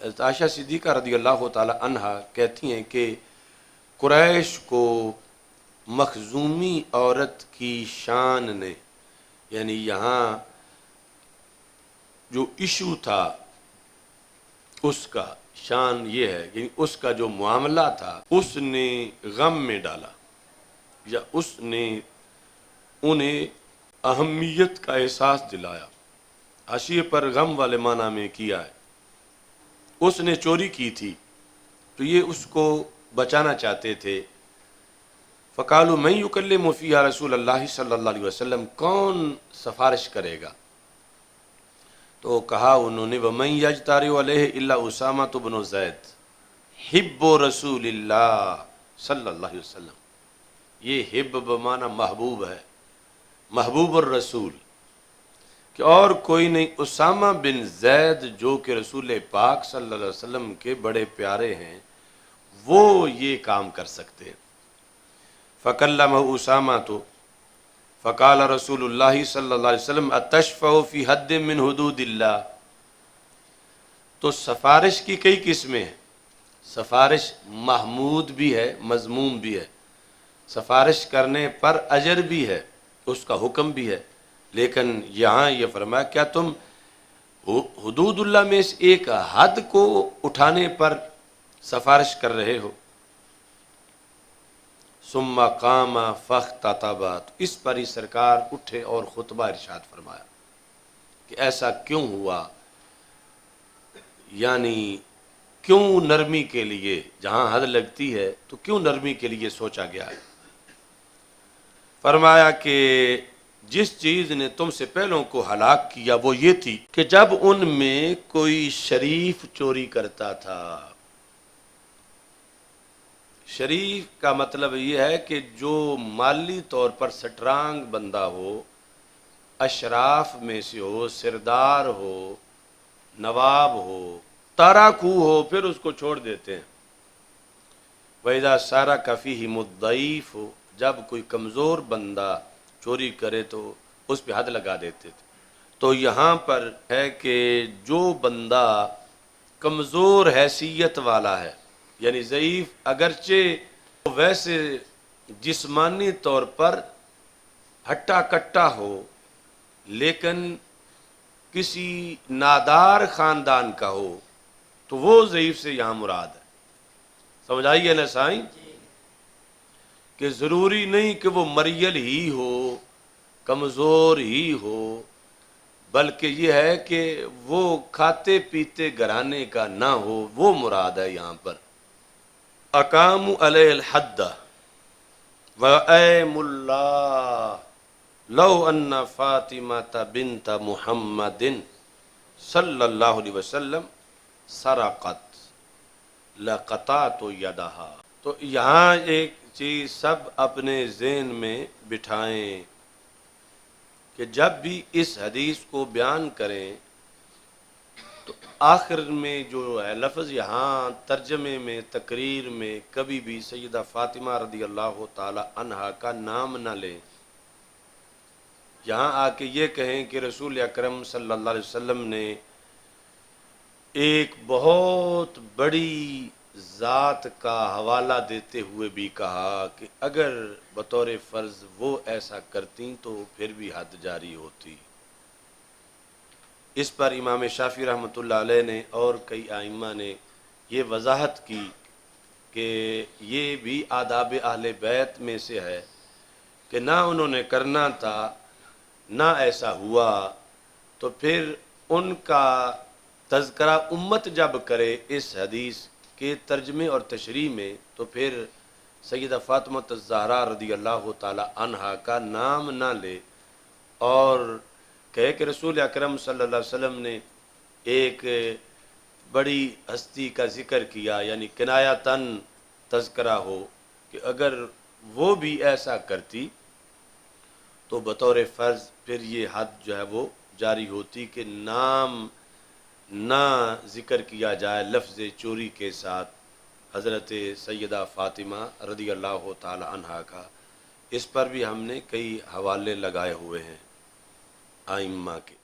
حضرت عائشہ صدیقہ رضی اللہ تعالی عنہا کہتی ہیں کہ قریش کو مخزومی عورت کی شان نے، یعنی یہاں جو ایشو تھا اس کا شان یہ ہے، یعنی اس کا جو معاملہ تھا اس نے غم میں ڈالا، یا اس نے انہیں اہمیت کا احساس دلایا۔ حاشیے پر غم والے معنی میں کیا ہے، اس نے چوری کی تھی تو یہ اس کو بچانا چاہتے تھے۔ فقالوا من یکلم فیہا رسول اللہ صلی اللہ علیہ وسلم، کون سفارش کرے گا؟ تو کہا انہوں نے وَمَن یجترئ علیہ الا اسامہ بن زید حب رسول اللہ صلی اللہ علیہ وسلم۔ یہ حب بمعنی محبوب ہے، محبوب الرسول، کہ اور کوئی نہیں، اسامہ بن زید جو کہ رسول پاک صلی اللہ علیہ وسلم کے بڑے پیارے ہیں، وہ یہ کام کر سکتے ہیں۔ فَكَلَّمَهُ أُسَامَةُ فقال رسول اللہ صلی اللہ علیہ وسلم اتشفع فی حد من حدود اللہ۔ تو سفارش کی کئی قسمیں ہیں، سفارش محمود بھی ہے، مذموم بھی ہے، سفارش کرنے پر اجر بھی ہے، اس کا حکم بھی ہے، لیکن یہاں یہ فرمایا کیا تم حدود اللہ میں سے ایک حد کو اٹھانے پر سفارش کر رہے ہو؟ ثم قام فاختتب، اس پر ہی سرکار اٹھے اور خطبہ ارشاد فرمایا کہ ایسا کیوں ہوا، یعنی کیوں نرمی کے لیے جہاں حد لگتی ہے تو کیوں نرمی کے لیے سوچا گیا ہے؟ فرمایا کہ جس چیز نے تم سے پہلوں کو ہلاک کیا وہ یہ تھی کہ جب ان میں کوئی شریف چوری کرتا تھا۔ شریف کا مطلب یہ ہے کہ جو مالی طور پر سٹرانگ بندہ ہو، اشراف میں سے ہو، سردار ہو، نواب ہو، تارا خو ہو، پھر اس کو چھوڑ دیتے ہیں۔ وَإِذَا سَارَكَ فِيهِمُ الضَّعِيفُ، جب کوئی کمزور بندہ چوری کرے تو اس پہ حد لگا دیتے تھے۔ تو یہاں پر ہے کہ جو بندہ کمزور حیثیت والا ہے، یعنی ضعیف، اگرچہ ویسے جسمانی طور پر ہٹا کٹا ہو لیکن کسی نادار خاندان کا ہو تو وہ ضعیف سے یہاں مراد ہے۔ سمجھ آئیے نا سائیں؟ کہ ضروری نہیں کہ وہ مریل ہی ہو، کمزور ہی ہو، بلکہ یہ ہے کہ وہ کھاتے پیتے گھرانے کا نہ ہو، وہ مراد ہے یہاں پر۔ اقاموا علیہ الحد وَأَيْمُ اللَّهِ لَوْ أَنَّ فَاطِمَةَ بِنْتَ مُحَمَّدٍ صلی اللہ علیہ وسلم سرقت لقطعت یدہا۔ تو یہاں ایک چیز سب اپنے ذہن میں بٹھائیں کہ جب بھی اس حدیث کو بیان کریں تو آخر میں جو ہے لفظ یہاں ترجمے میں تقریر میں کبھی بھی سیدہ فاطمہ رضی اللہ تعالی عنہا کا نام نہ لیں۔ یہاں آ کے یہ کہیں کہ رسول اکرم صلی اللہ علیہ وسلم نے ایک بہت بڑی ذات کا حوالہ دیتے ہوئے بھی کہا کہ اگر بطور فرض وہ ایسا کرتی تو پھر بھی حد جاری ہوتی۔ اس پر امام شافعی رحمۃ اللہ علیہ نے اور کئی ائمہ نے یہ وضاحت کی کہ یہ بھی آداب اہل بیت میں سے ہے کہ نہ انہوں نے کرنا تھا، نہ ایسا ہوا، تو پھر ان کا تذکرہ امت جب کرے اس حدیث کے ترجمے اور تشریح میں تو پھر سیدہ فاطمہ الزہرا رضی اللہ تعالی عنہا کا نام نہ لے اور کہے کہ رسول اکرم صلی اللہ علیہ وسلم نے ایک بڑی ہستی کا ذکر کیا، یعنی کنایتاً تذکرہ ہو کہ اگر وہ بھی ایسا کرتی تو بطور فرض پھر یہ حد جو ہے وہ جاری ہوتی کہ نام نہ ذکر کیا جائے لفظ چوری کے ساتھ حضرت سیدہ فاطمہ رضی اللہ تعالی عنہا کا۔ اس پر بھی ہم نے کئی حوالے لگائے ہوئے ہیں آئمہ کے۔